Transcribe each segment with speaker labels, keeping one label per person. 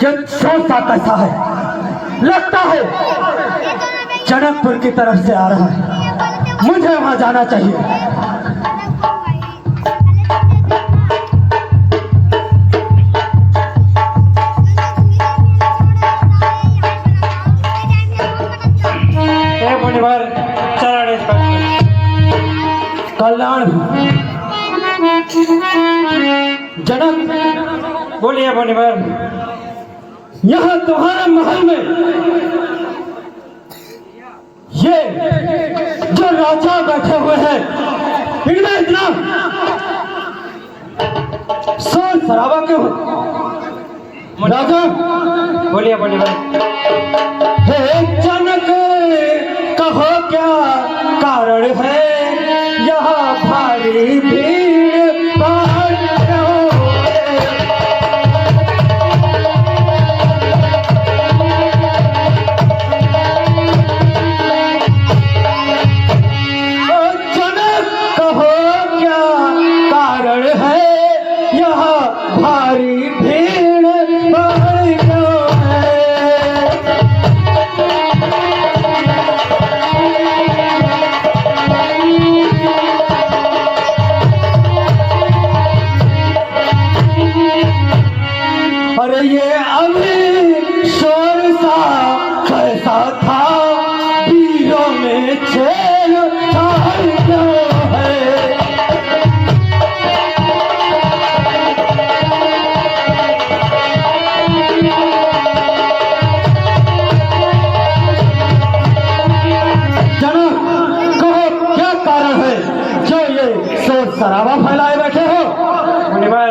Speaker 1: ये शोर कैसा है? लगता है जनकपुर की तरफ से आ रहा है। मुझे वहां जाना चाहिए। कल्याण जनक,
Speaker 2: बोलिए मुनिवर।
Speaker 1: यहाँ तुम्हारे महल में ये जो राजा बैठे हुए हैं, इनमें इतना शोर शराबा क्यों? राजा,
Speaker 2: बोलिए मुनिवर।
Speaker 1: हे जनक, कहो क्या कारण है यहाँ भारी भीड़ भाड़ क्यों है? ओ जनक, कहो क्या कारण है यहाँ भारी भीड़ भाड़ क्यों है? अरे ये अभी शोर सा कैसा था, वीरों में छेड़ छाड़ क्यों है? जनक, कहो क्या कारण है जो ये शोर शराबा फैलाए बैठे हो?
Speaker 2: मुनिवर,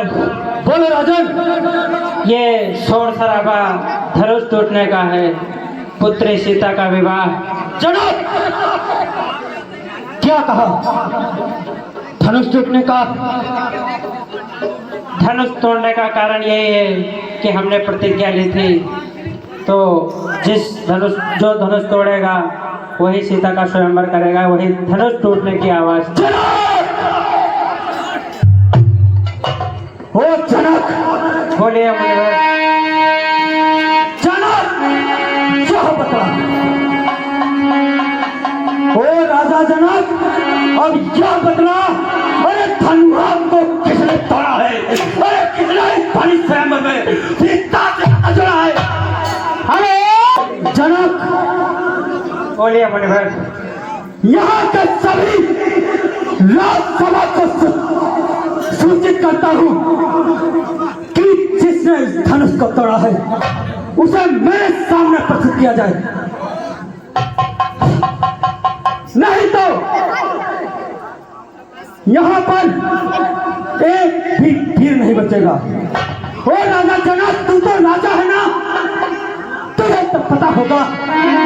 Speaker 1: बोलो राजन।
Speaker 2: ये शोर शराबा धनुष टूटने का है, पुत्री सीता का विवाह।
Speaker 1: जनक, क्या कहा? धनुष टूटने का?
Speaker 2: धनुष तोड़ने का कारण यही है कि हमने प्रतिज्ञा ली थी, तो जो धनुष तोड़ेगा वही सीता का स्वयंवर करेगा, वही धनुष टूटने की आवाज।
Speaker 1: ओ जनक,
Speaker 2: बोलिए मुनिवर।
Speaker 1: जनक, क्या बता? ओ राजा जनक, अब यह बतला, अरे धनुष को किसने तोड़ा है? अरे किसने इस बड़ी स्वयंवर में सीता से हाथ जोड़ा है? अरे जनक,
Speaker 2: बोलिए मुनिवर।
Speaker 1: यहाँ के सभी राजसभा को सूचित करता हूँ कि जिसने इस धनुष को तोड़ा है उसे मेरे सामने प्रस्तुत किया जाए, नहीं तो यहाँ पर एक भी भीड़ नहीं बचेगा। ओ राजा जनक, तू तो राजा है ना, तुझे तो पता होगा,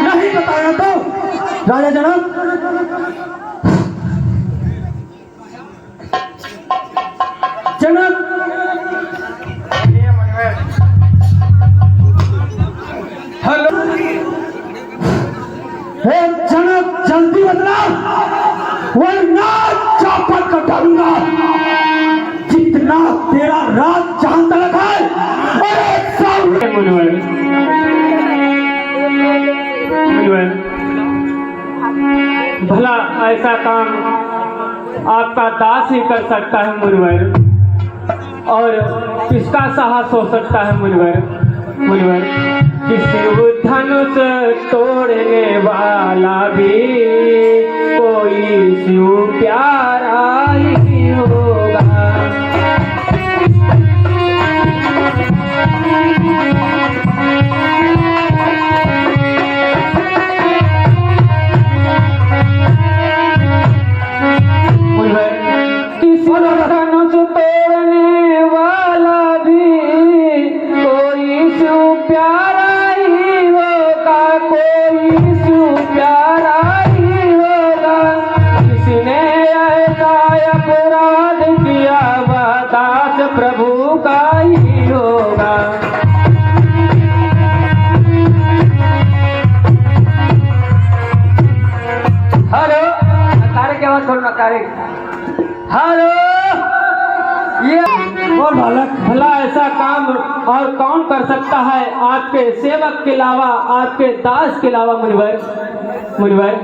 Speaker 1: नहीं बताया तो राजा जनक। जनक, हेलो, हे जनक, जल्दी बदला वरना चौपट कर डालूंगा। जितना तेरा राज जहां तक है, अरे सब।
Speaker 2: मुनिवर, भला ऐसा काम आपका दास ही कर सकता है मुनिवर, और किसका साहस हो सकता है मुनिवर? मुनिवर, किसी धनुष तोड़ने वाला भी कोई शिव प्यारा ही होगा।
Speaker 1: बालक,
Speaker 2: भला ऐसा काम और कौन कर सकता है आपके सेवक के अलावा, आपके दास के अलावा मुनिवर। मुनिवर,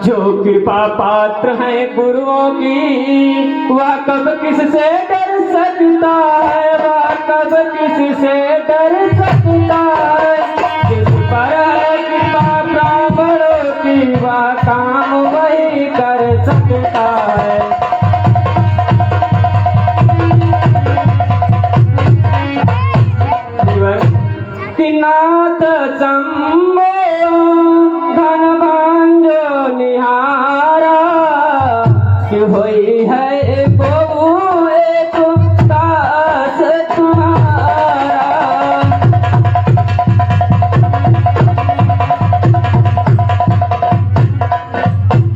Speaker 2: जो कृपा पात्र है गुरुओं की, वह कब किससे डर सकता है, वह कब किससे डर सकता है। जिस पर है कृपा ब्राह्मणों की, वह काम वही कर सकता है। नाथ शंभो धन भांजो निहारा, कि होई है बहु एक दास तुम्हारा।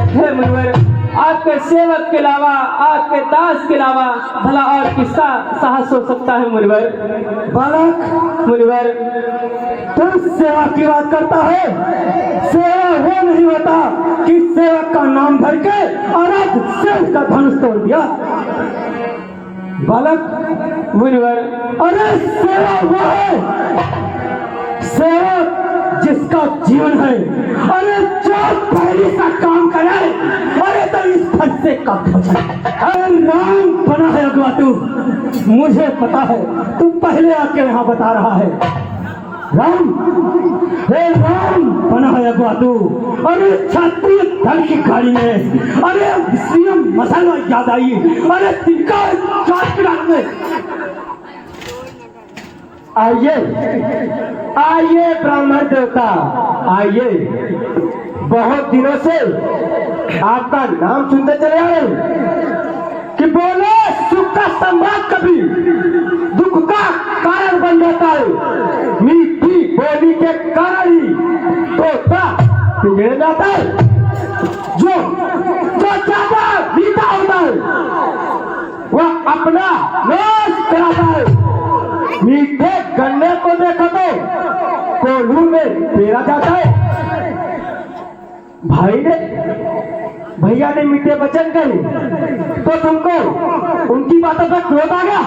Speaker 2: हे मुनिवर, आपके सेवक के अलावा, आपके दास के अलावा भला और किसका साहस हो सकता है मुनिवर।
Speaker 1: बालक,
Speaker 2: मुनिवर,
Speaker 1: तू सेवा की बात करता है। सेवा वो नहीं होता कि सेवक का नाम भर के और आज सेवक का धनुष तोड़ दिया। बालक,
Speaker 2: मुनिवर,
Speaker 1: अरे सेवा वो है, सेवक जिसका जीवन है, अरे जो पहले सा काम करे, अरे तो इस फट से कब बचा। अरे राम बना है अगवा तू, मुझे पता है, तू पहले आके यहाँ बता रहा है। राम, हे राम बना है अगवा तू, अरे छात्री धन की गाड़ी में, अरे सीएम मसाला याद आई, अरे तिनका चाट में।
Speaker 2: आइए आइए ब्राह्मण देवता, आइए। बहुत दिनों से आपका नाम सुनते चले आ रहे कि बोले सुख का सम्राट कभी दुख का कारण बन जाता है। मीठी बोली के कारण ही तोता बिगड़ जाता है। जो ज्यादा मीठा होता है वह अपना नाश कराता है। मीठे गन्ने को देखो तो कोल्हू में पेरा जाता है। भैया ने मीठे वचन कहे तो तुमको उनकी बातों पर क्रोध आ गया।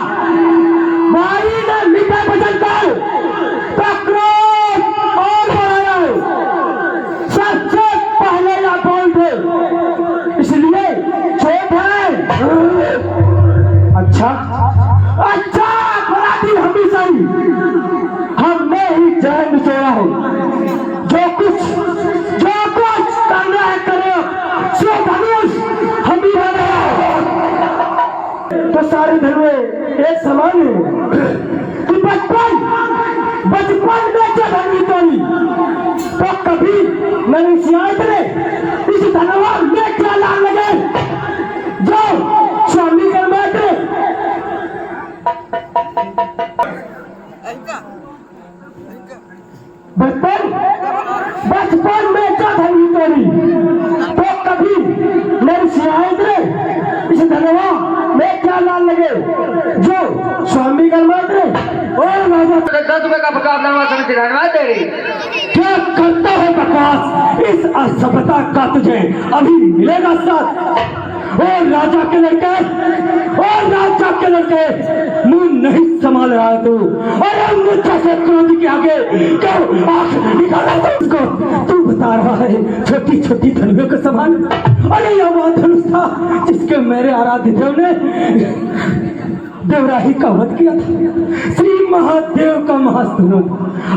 Speaker 2: भाई ने मीठे वचन कहे तो क्रोध और बढ़ाया। सबसे पहले ना बोल दे, इसलिए चोट है। अच्छा अच्छा, हमेशा ही हमने ही जहन सोया है। जो कुछ करना है करे, सो धनुष हम ही है। तो सारे धनुए एक समान है। कि बचपन में जो धनुष तोड़ी तो कभी मैंने सियात ने इस धनवा में क्या लाल लगे जो स्वामी के मात्र बचपन में जो धनी तोड़ी तो कभी मेरी शिकायत ने इस धनवा में क्या लाल लगे जो स्वामी का मात्र और राजा
Speaker 3: 10 रुपए का मुकाबला समिति धन्यवाद दे रही।
Speaker 1: क्या करता है बकवास। इस असभ्यता का तुझे अभी मिलेगा साथ। और राजा के लड़के मुंह नहीं संभाल रहा है तू। अरे मुझे से क्रोध के आगे क्यों आंख निकाला तुझको। तू बता रहा है छोटी छोटी धनुषों के समान। अरे यह वह धनुष था जिसके मेरे आराध्य देव ने देवराही का वध किया था। श्री महादेव का महास्तुत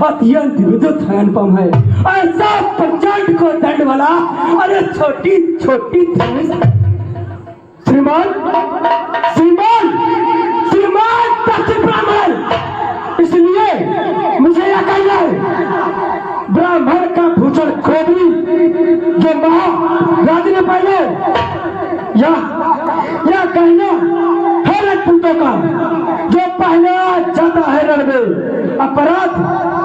Speaker 1: अत्यंत विद्युत अनुपम है। ऐसा प्रचंड को दंड वाला अरे छोटी छोटी धनुष। श्रीमान दक्षिण ब्राह्मण, इसलिए मुझे यह कहना है ब्राह्मण का भूषण खोबरी जो महाराज ने पहले या कहना है राजपूतों का जो पहले जाता है रण में। अपराध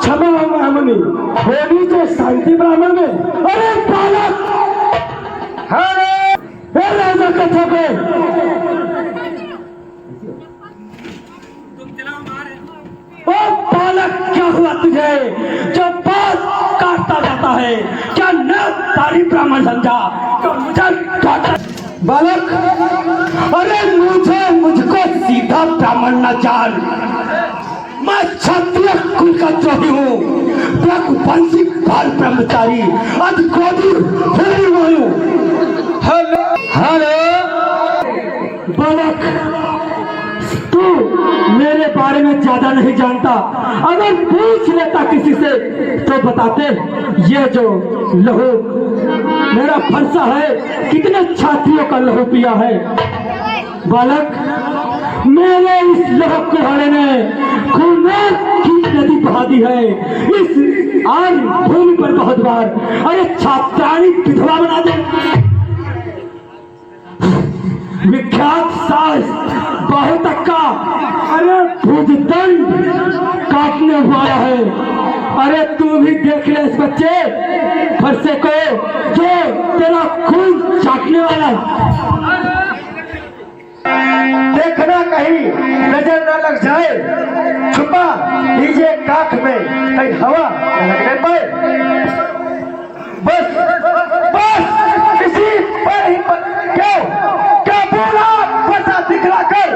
Speaker 1: क्षमा महामुनि होनी जो शांति ब्राह्मण में। अरे बालक, राजा का छोटे ओ बालक, क्या हुआ तुझे जो बात काटता जाता है? क्या न तारी ब्राह्मण समझा? बालक, अरे मुझको सीधा ब्राह्मण न जान। मैं क्षत्रिय कुल का द्रोही हूँ, रघुवंशी बाल ब्रह्मचारी, अधिकोटि हूँ। हेलो हेलो बालक, तू मेरे बारे में ज्यादा नहीं जानता। अगर पूछ लेता किसी से तो बताते ये जो लहू मेरा फंसा है कितने छात्रियों का लहू पिया है। बालक, मेरे इस लहू कुल्हाड़े ने खून की नदी बहा दी है इस आर्य भूमि पर बहुत बार। अरे छात्राणी विधवा बना दे। विख्यात सास बहुत अक्का, अरे भुजदंड काटने हुआ है। अरे तू भी देख ले इस बच्चे फरसे को जो तेरा खून चाटने वाला है। देखना कहीं नजर न लग जाए, छुपा लीजिए काख में कहीं हवा न लगने पाए। बस बस इसी पर ही क्यों पूरा पता दिखलाकर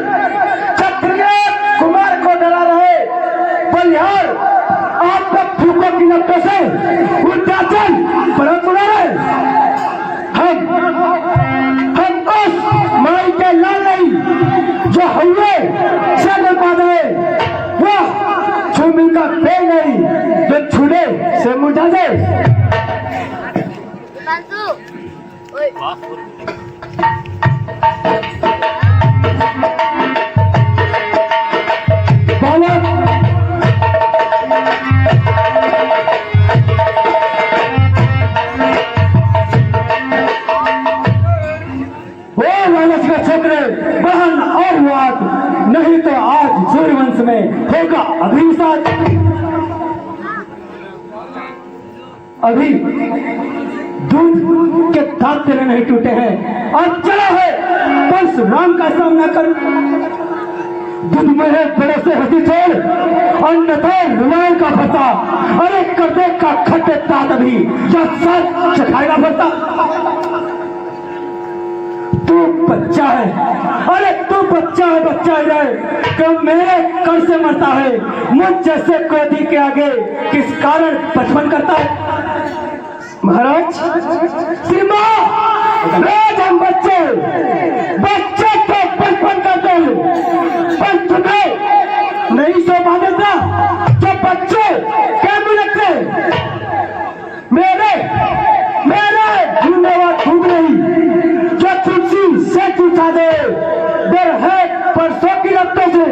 Speaker 1: क्षत्रिय कुमार को डरा रहे बलिहार आपका फूकों की लपटों से उद्याचल परम बुला रहे। हम उस माई के लाल नहीं जो हुए से न पादे, वह छुमिल का पेड़ नहीं जो छुड़े से मुझा दे। बहन और वाद नहीं तो आज सूर्यवंश में होगा अभिशाप। अभी दूध के दांत तेरे नहीं टूटे हैं और चला है परशुराम का सामना कर। दूध में है बड़े से हंसी छोड़ और नथर रुमाल का फंसा। अरे करदे का खट्टे तात अभी जब सच चखाएगा फंसा। तू बच्चा है, अरे तू बच्चा है, बच्चा ही रहे क्यों मेरे कर से मरता है। मुझ जैसे क्रोधी के आगे किस कारण बचपन करता है। महाराज सीमा रोज हम बच्चे तो बचपन करते हैं, पर तुम्हें नहीं सो पा देता जो बच्चे कैसे लगते। मेरे ढूंढने वाला ढूंढ नहीं जो तुलसी से चूसा दे। डर है परसों की लपटों से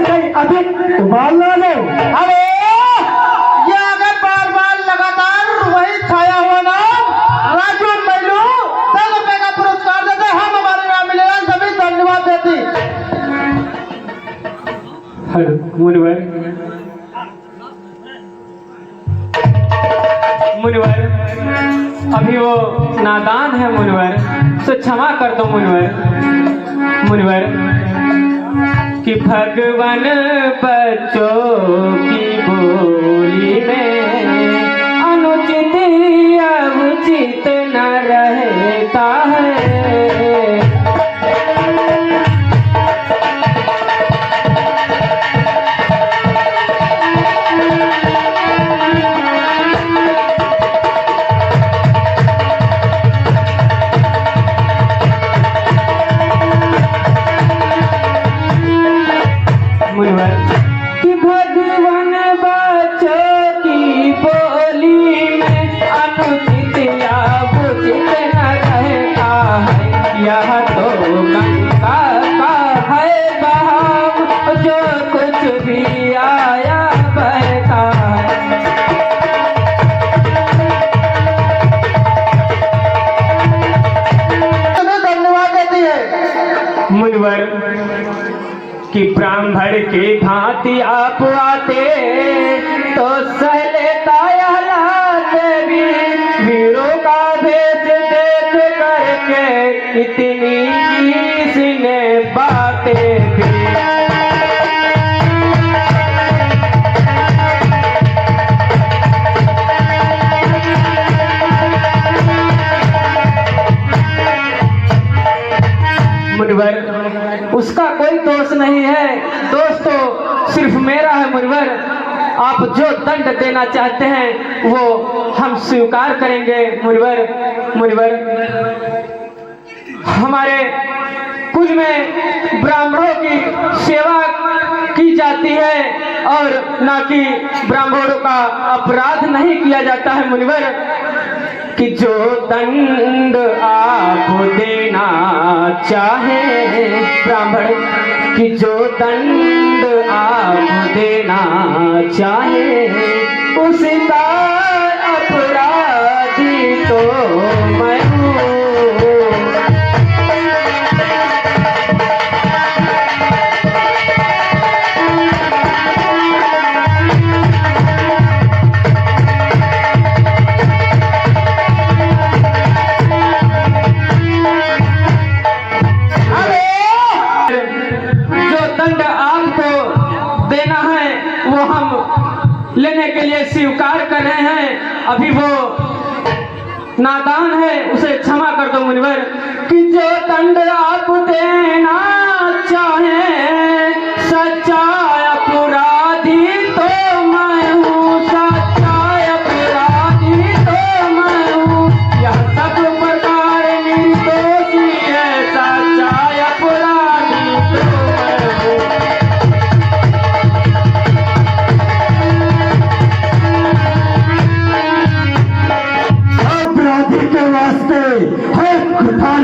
Speaker 1: कहीं अधिक उबाल ना ले। अरे
Speaker 4: ये अगर बार बार लगातार वही खाया हुआ नाम राजू मैलू 10 रुपए का पुरस्कार देते, हम हमारे नाम मिलेगा सभी धन्यवाद देती।
Speaker 2: मुनिवर, अभी वो नादान है मुनिवर, तो क्षमा कर दो मुनिवर कि भगवान बच्चों की बोली में अनुचित या उचित न रहता है। कि भगवान बच्चों की बोली में अनुचित या उचित न रहता है। यह तो गंगा का है बहाव जो कुछ भी आया बहता है।
Speaker 4: धन्यवाद देती है
Speaker 2: मुनिवर कि ब्राह्मण की भांति आप आते तो सह लेता यह लात भी। वीरों का भेष देख करके इतनी किसने बातें भी। मुनिवर, आप जो दंड देना चाहते हैं वो हम स्वीकार करेंगे मुनिवर। हमारे कुल में ब्राह्मणों की सेवा की जाती है और ना कि ब्राह्मणों का अपराध नहीं किया जाता है मुनिवर। कि जो दंड आप देना चाहे ब्राह्मण, कि जो दंड आप देना चाहे उसका अपराधी तो मैं हूँ। लेने के लिए स्वीकार कर रहे हैं। अभी वो नादान है, उसे क्षमा कर दो मुनिवर। कि जो दंड आप देना चाहे सच्चा अपराधी तो मैं हूँ, सच्चा अपराधी तो मैं हूँ। यह सब प्रकार निर्दोषी है, सच्चा अपराधी तो मैं हूँ।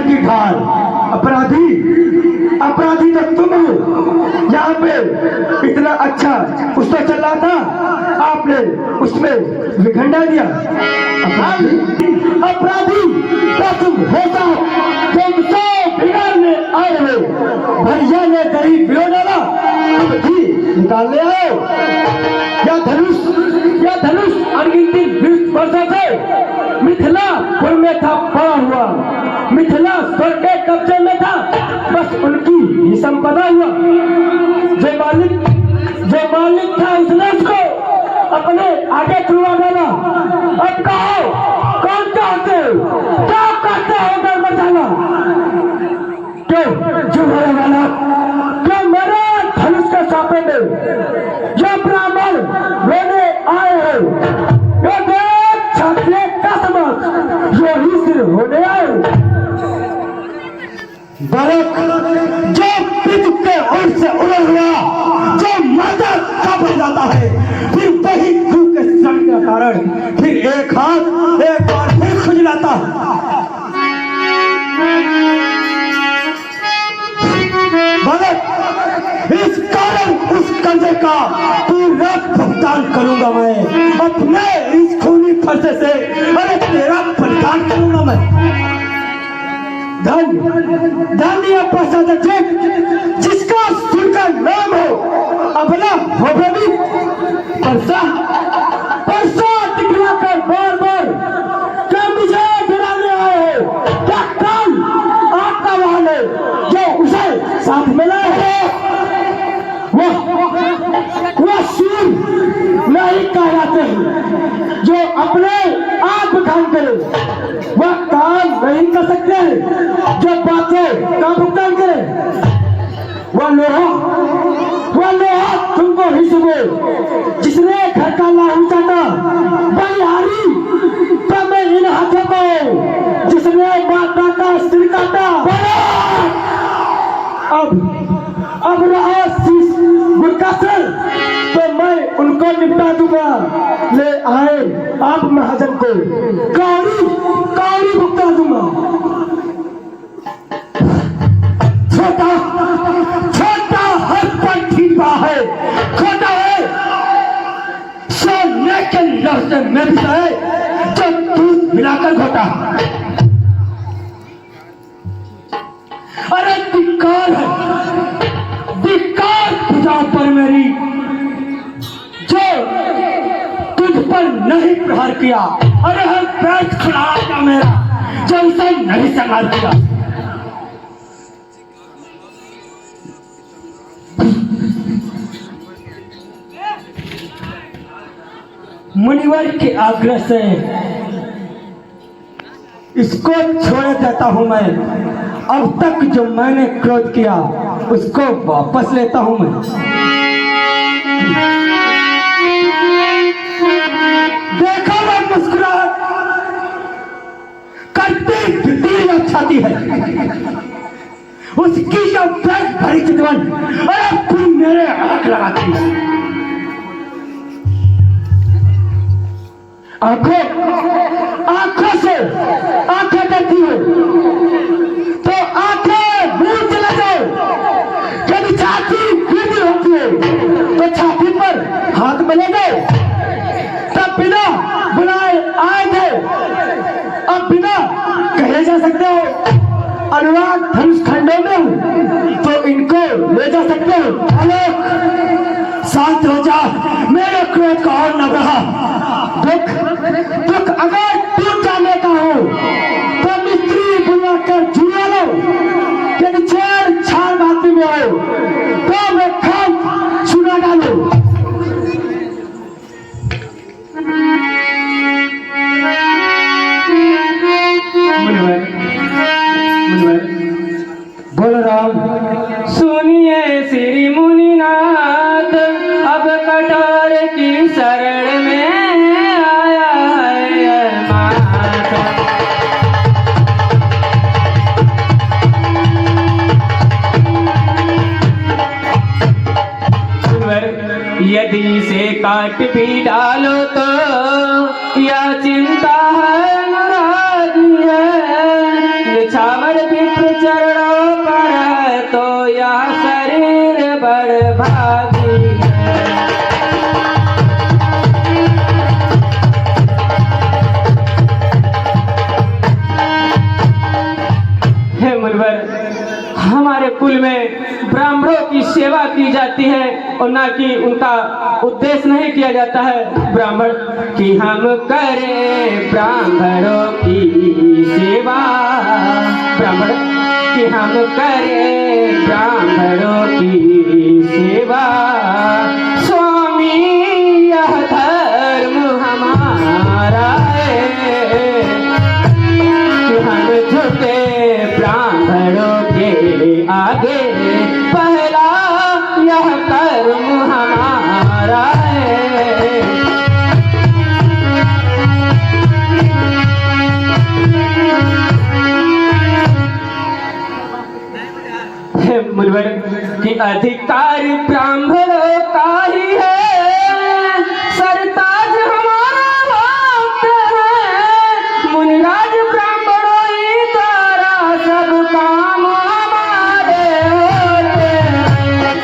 Speaker 1: की ढाल अपराधी तो तुम हो। यहाँ पे इतना अच्छा उसका चल रहा था, आपने उसमें विखंडा दिया। अपराधी तो तुम होता, तुम सब बिगाड़ने आए हो। भैया ने गरीब बिलो डाला, निकाल ले आओ। या धनुष अनगिनती 20 वर्षों से मिथिलापुर में था पड़ा हुआ, मिथिला स्वर्ग के कब्जे में था, बस उनकी ही संपदा हुआ। जो मालिक था उसने उसको अपने आगे खुलवा डाला। अब कहो कौन चाहते हो, क्या करते हो डर बचाना? क्यों जो होने वाला, क्यों मेरे धनुष के सापे में जो ब्राह्मण रोने आए हो, जो देख छात्रे का समझ जो ही सिर होने आए। बालक जो पितृ के ओर से उड़ा हुआ, जो माता का बन जाता है, फिर वही दुख के सड़ के कारण फिर एक हाथ एक बार फिर खुजलाता है। बालक इस कारण उस कर्जे का पूरा भुगतान करूंगा मैं अपने इस खूनी खर्चे से। अरे तेरा परिधान करूंगा मैं। धन या प्रसाद जिसका सुर का नाम हो अपना हो भी परसा दिखलाकर बार क्या मुझे गिराने आए हो? क्या काल आपका वाहन है जो उसे साथ में लाए हो? वह सूर नहीं कहलाते हैं जो अपने आप काम करे, वह काम नहीं कर सकते जो बातें का भुगतान करे। वह लोहा तुमको ही सुबह जिसने घर का लाहू चाटा, बलिहारी तो मैं इन हाथों को जिसने माता का सिर काटा। अब रहा शीश मुनकसर तो मैं उनको निपटा दूंगा। ले आए आप महाजन को कौड़ी भुगता दूंगा। छोटा हर पर ठीका है, खोटा है सोने के लफ्ज़ में भी है जो दूध मिलाकर घोटा। अरे धिक्कार भुजाओं पर मेरी जो तुझ पर नहीं प्रहार किया। अरे हर पेट खुला था मेरा जो उसे नहीं संभाल किया। मुनिवर के आग्रह से इसको छोड़ देता हूं मैं। अब तक जो मैंने क्रोध किया उसको वापस लेता हूं मैं। उसकी जो पेट भरी चितवन, अरे तुम मेरे आंख लगाती है। आंखों से आंखें करती हो तो आंखें मुंह चले जाओ। यदि छाती गिरती होती है तो छाती पर हाथ बने गए। तब बिना बुलाए आए थे, अब बिना कहे जा सकते हो। अनुराग धनुष खंडों में तो इनको ले जा सकते हो। आलोक शांत हो जा, मेरे क्रोध का और न बढ़ा। दुख अगर टूट जाने का हो तो मिस्त्री बुलाकर जुड़ा लो। यदि छेड़छाड़ बात में हो तो मैं खाम सुना डालो। बोलो राम।
Speaker 2: सुनिए श्री मुनिनाथ, अब कठोर की शरण में आया है मात। यदि से काट भी डालो तो यह चिंता है नाराजी है। निछावर विप्र चरणों पर है तो यह शरीर बर्बादी है। मुनिवर, हमारे कुल में ब्राह्मणों की सेवा की जाती है और ना कि उनका उद्देश्य नहीं किया जाता है। ब्राह्मण कि हम करें ब्राह्मणों की सेवा, ब्राह्मण कि हम करें ब्राह्मणों की सेवा। स्वामी यह धर्म हमारा है कि हम झुके ब्राह्मणों के आगे। पहला यह कर्म हमारा है। मुनिवर कि अधिकार ब्राह्मणों का ही है, सरताज हमारा भक्त है। मुनिराज ब्राह्मणों ही द्वारा सब काम हमारे होते हैं।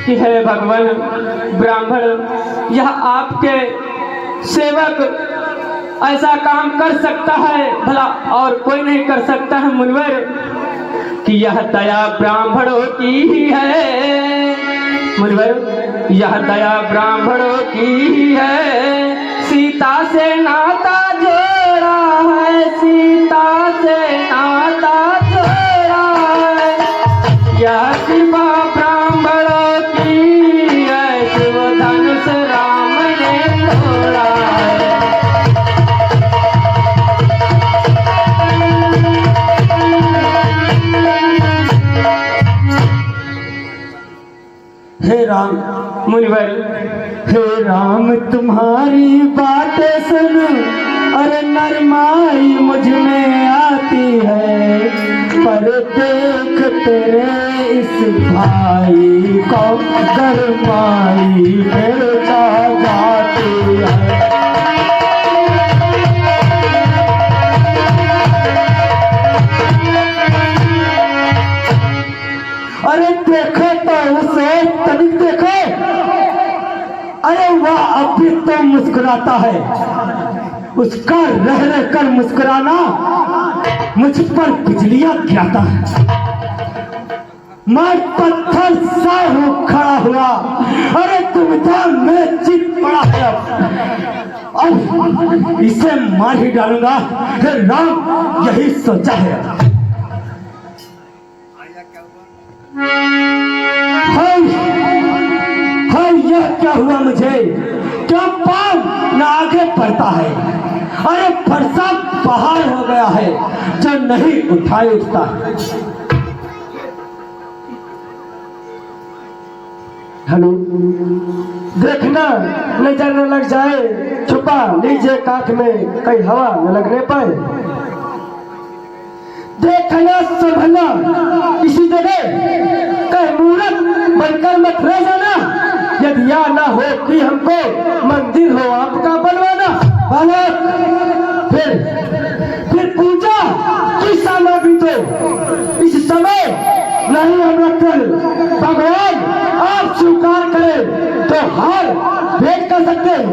Speaker 2: कि है भगवान, ब्राह्मण यह आपके सेवक ऐसा काम कर सकता है भला और कोई नहीं कर सकता है। मुनिवर कि यह दया ब्राह्मणों की ही है। मुनिवर यह दया ब्राह्मणों की ही है। सीता से नाता जोड़ा है, सीता से नाता जोड़ा है। यह कृपा ब्राह्मणों की है, शिव धनुष राम ने तोड़ा है।
Speaker 1: हे राम।
Speaker 2: मुनिवर
Speaker 1: हे राम तुम्हारी बातें सुन, अरे नरमाई मुझ में आती है। पर देख तेरे इस भाई को गरमाई मेरे जाती है। अरे देखो तो उसे, तनिक देखो। अरे वह अब भी तो मुस्कुराता है। उसका रह रह कर मुस्कुराना मुझ पर बिजलियां गिराता है। मैं पत्थर सा हूँ खड़ा हुआ, अरे दुविधा में चित पड़ा है। अब इसे मार ही डालूंगा। हे राम, यही सोचा है। यह क्या हुआ मुझे? क्या पाँव न आगे बढ़ता है? अरे फरसा पहाड़ हो गया है जो नहीं उठाए उठता।
Speaker 5: हेलो, देखना नजर न लग जाए, छुपा लीजिए काख में, कहीं हवा न लगने पाए। देखना संभलना इसी जगह, कहीं मूर्ख बनकर मत रह जाना। यदि या ना हो कि हमको मंदिर हो आपका बनवाना। बालक, फिर पूजा की सामग्री तो इस समय नहीं हम रखकर, भगवान आप स्वीकार करें तो हार भेंट कर सकते हैं।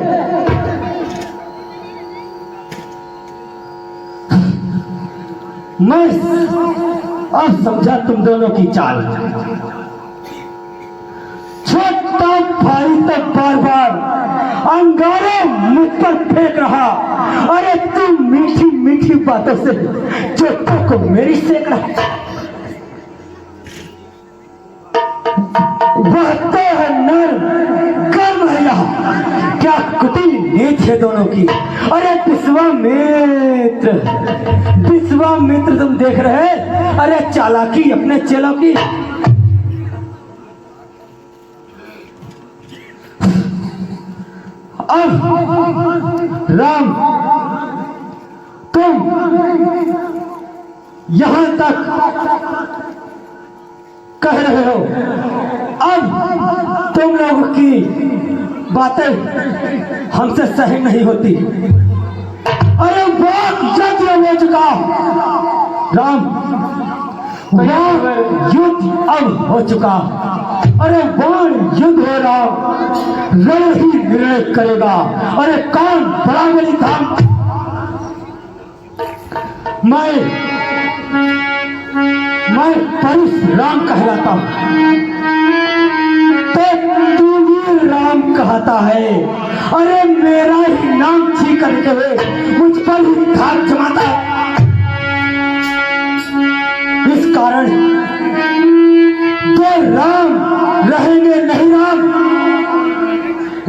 Speaker 1: मैं अब समझा तुम दोनों की चाल। छोटा भाई तो बार बार अंगारे मुझ पर फेंक रहा, अरे तुम मीठी मीठी बातों से चोटों को मेरी सेक रहा। वह तो है नर, गर्म है यहाँ, क्या कुटिल नीच है दोनों की। अरे विश्वामित्र तुम देख रहे, अरे चालाकी अपने चेलों की। अब राम, तुम यहां तक कह रहे हो, अब तुम लोगों की बातें हमसे सही नहीं होती। अरे वक्त यज्ञ हो चुका राम, युद्ध अब हो चुका। अरे वाण युद्ध हो रहा, रण ही निर्णय करेगा। अरे कौन बराबरी धाम, मैं परशुराम कहलाता हूं, तो तू भी राम कहता है। अरे मेरा ही नाम छी करके हुए मुझ पर ही धाक जमाता है। इस कारण तो राम रहेंगे नहीं राम,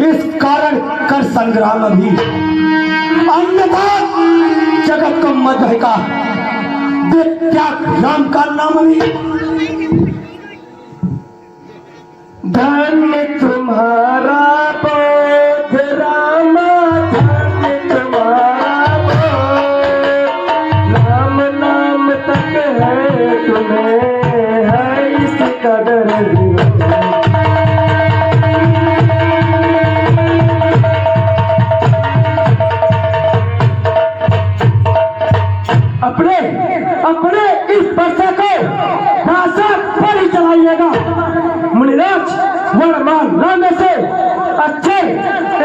Speaker 1: इस कारण कर संग्राम अभी, अन्यथा जगत को मत बहका। त्याग राम का नाम अभी।
Speaker 5: धन्य तुम्हारा बोध राम, धन्य तुम्हारा बोध, नाम नाम तक है तुम्हें है इस कदर विरोध। अपने इस वर्षा को भाषा पर ही चलाइएगा। मुनिराज वर्णमान नाम में से अच्छे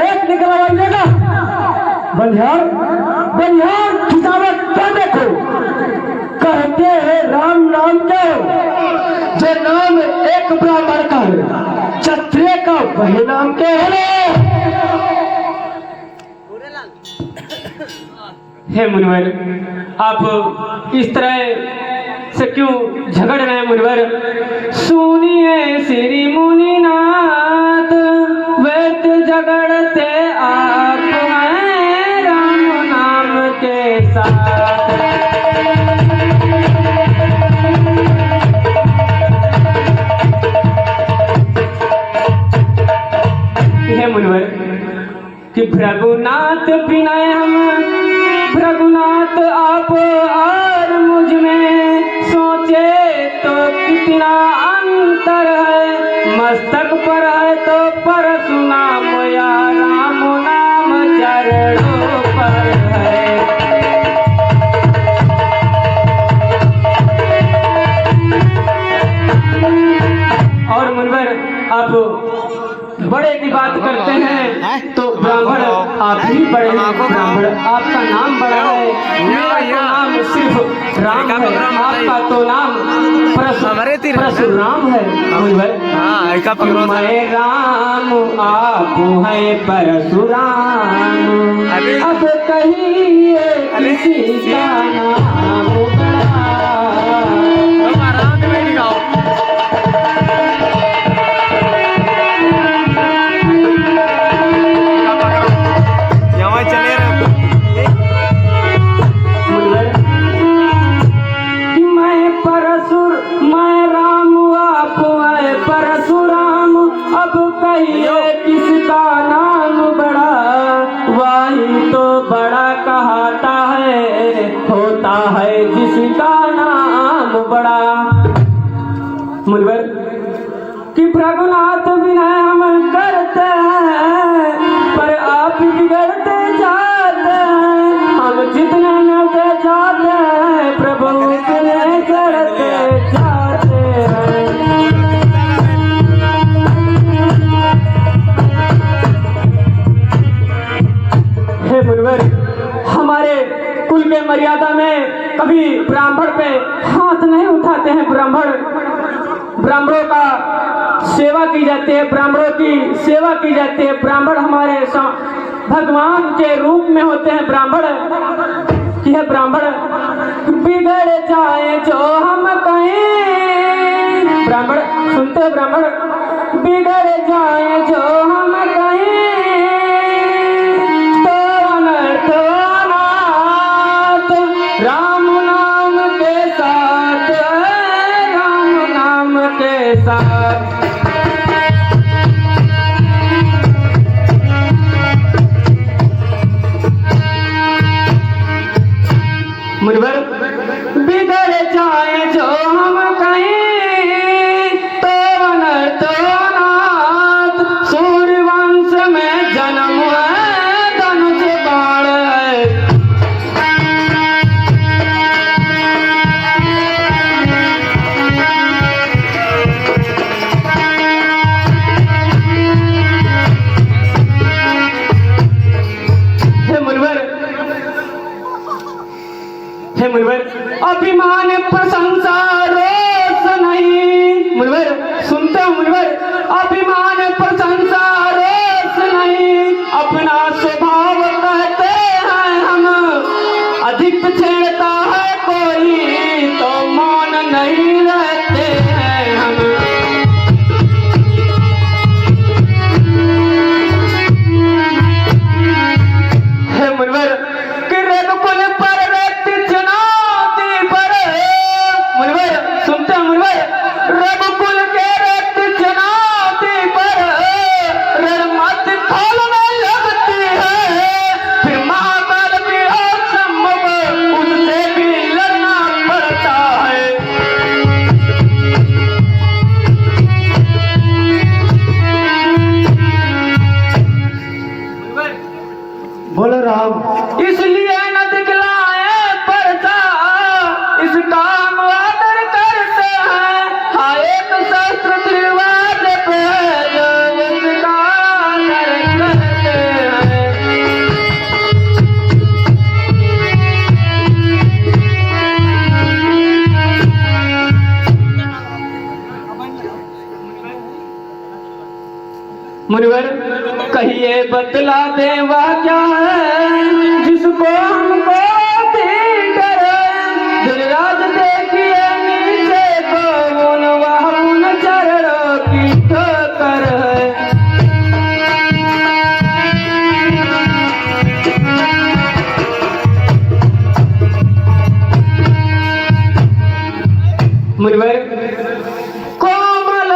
Speaker 5: एक निकलवाइएगा। बलिहार खिजावट क्या देखो, कहते हैं राम नाम के जो नाम एक ब्राह्मण का है, क्षत्रिय का वही नाम के है।
Speaker 2: हे मुनिवर, आप इस तरह से क्यों झगड़ रहे हैं मुनिवर? सुनिए श्री मुनिनाथ, वेद झगड़ते आप हैं राम नाम के साथ। हे मुनिवर कि भृगुनाथ विनय हम, भृगुनाथ आप और मुझ में सोचे तो कितना अंतर है। मस्तक पर है तो परशुनाम या राम नाम चरणों पर है। और मुनिवर आप बड़े की बात करते हैं तो ब्राह्मण आप ही बड़े हैं। ब्राह्मण आपका नाम बड़ा है, मेरा तो नाम सिर्फ राम है, आपका तो नाम परशुराम है। मैं राम आप है परशुराम, अब कहिए किसी का नाम अब कहिए किसका नाम बड़ा, वही तो बड़ा कहता है, होता है जिसका नाम बड़ा। मुनवर कि प्रभुनाथ विनय हम करते हैं, पर आप बिगड़ते जाते हैं। हम जितने नौके जाते हैं, प्रभु उतने करते जाते हैं। हे मुनवर, हमारे कुल के मर्यादा में कभी ब्राह्मण पे हाथ नहीं उठाते हैं। ब्राह्मणों का सेवा की जाती है, ब्राह्मणों की सेवा की जाती है। ब्राह्मण हमारे भगवान के रूप में होते हैं। ब्राह्मण कि है ब्राह्मण बिगड़ जाए जो हम कहीं, ब्राह्मण सुनते हैं, ब्राह्मण बिगड़ जाए जो हम कहीं, तो अनर्थ अनाथ राम नाम के साथ, राम नाम के साथ। मुनवर बिगड़ जाए जो हम कहीं, तो अनर्थ अनाथ सूर्यवंश में जन्म है, धनुष बाण है। हे मुनवर अभिमान प्रशंसा रोष नहीं। मुनवर सुनते हो मुनवर, अभिमान प्रशंसा रोष नहीं, अपना स्वभाव कहते हैं हम। अधिक छेड़ता है कोई तो मौन नहीं रहते हैं हम। हे मुनवर कि रघुकुल पर सुनते हैं मुनवर, रघुकुल के रक्त चनाते पर रणमत खोलने लगती है, फिर महाकाल भी असंभव उससे भी लड़ना पड़ता है।
Speaker 5: बोलो राम।
Speaker 2: इसलिए न दिखलाए परता, इसका हम आदर करते हैं। हाँ एक शस्त्र त्रिवाद पे लोग इसका आदर करते हैं। मुनवर कहिए बतला दे वह क्या है, जिसको हमको भी डरे। धनराज देखिए नीचे को, वह उन चरणों की ठोकर है। मुनवर कोमल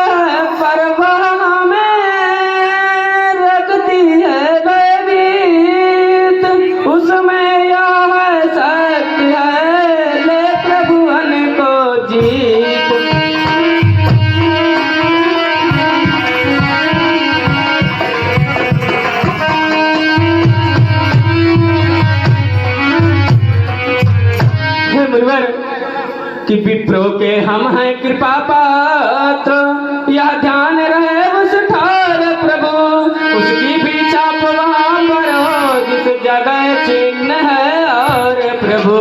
Speaker 2: परवाह में रखती है बेबीत, उसमें यह सत्य है, ले प्रभुवन को जीत। हे मुनवर कि विप्रो के हम हैं कृपा पात्र, यह ध्यान रहे उस ठार प्रभु, उसकी भी छाप वहाँ पर हो जिस जगह चिन्ह है और प्रभु।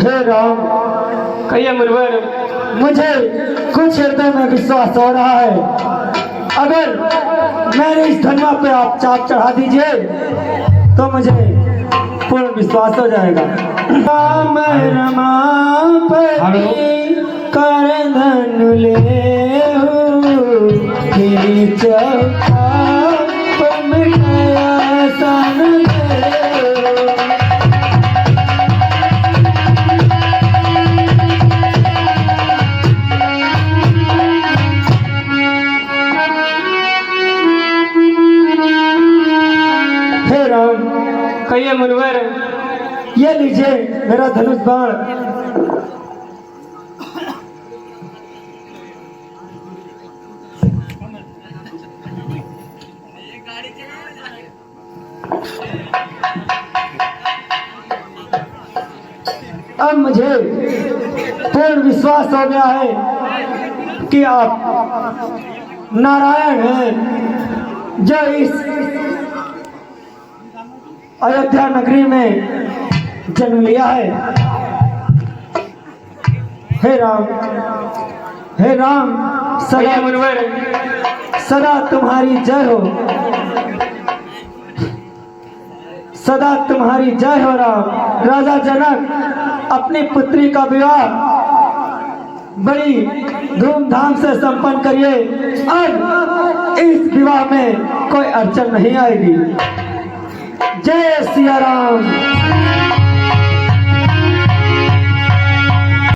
Speaker 5: हे राम,
Speaker 2: कहिए मुनवर।
Speaker 5: मुझे कुछ हृदय में विश्वास हो रहा है, अगर मेरे इस धर्म पे आप चाप चढ़ा दीजिए तो मुझे पूर्ण विश्वास हो जाएगा। राम रमापति कर धनु ले चौथा
Speaker 2: चलिए मुनवर।
Speaker 5: ये लीजिए मेरा धनुष बाण। अब मुझे पूर्ण विश्वास हो गया है कि आप नारायण हैं जो इस अयोध्या नगरी में जन्म लिया है। हे राम, हे राम,
Speaker 2: चलिए
Speaker 5: सदा
Speaker 2: मुनवर।
Speaker 5: सदा तुम्हारी जय हो, सदा तुम्हारी जय हो राम। राजा जनक अपनी पुत्री का विवाह बड़ी धूमधाम से संपन्न करिए। अब इस विवाह में कोई अड़चन नहीं आएगी। जय सिया राम।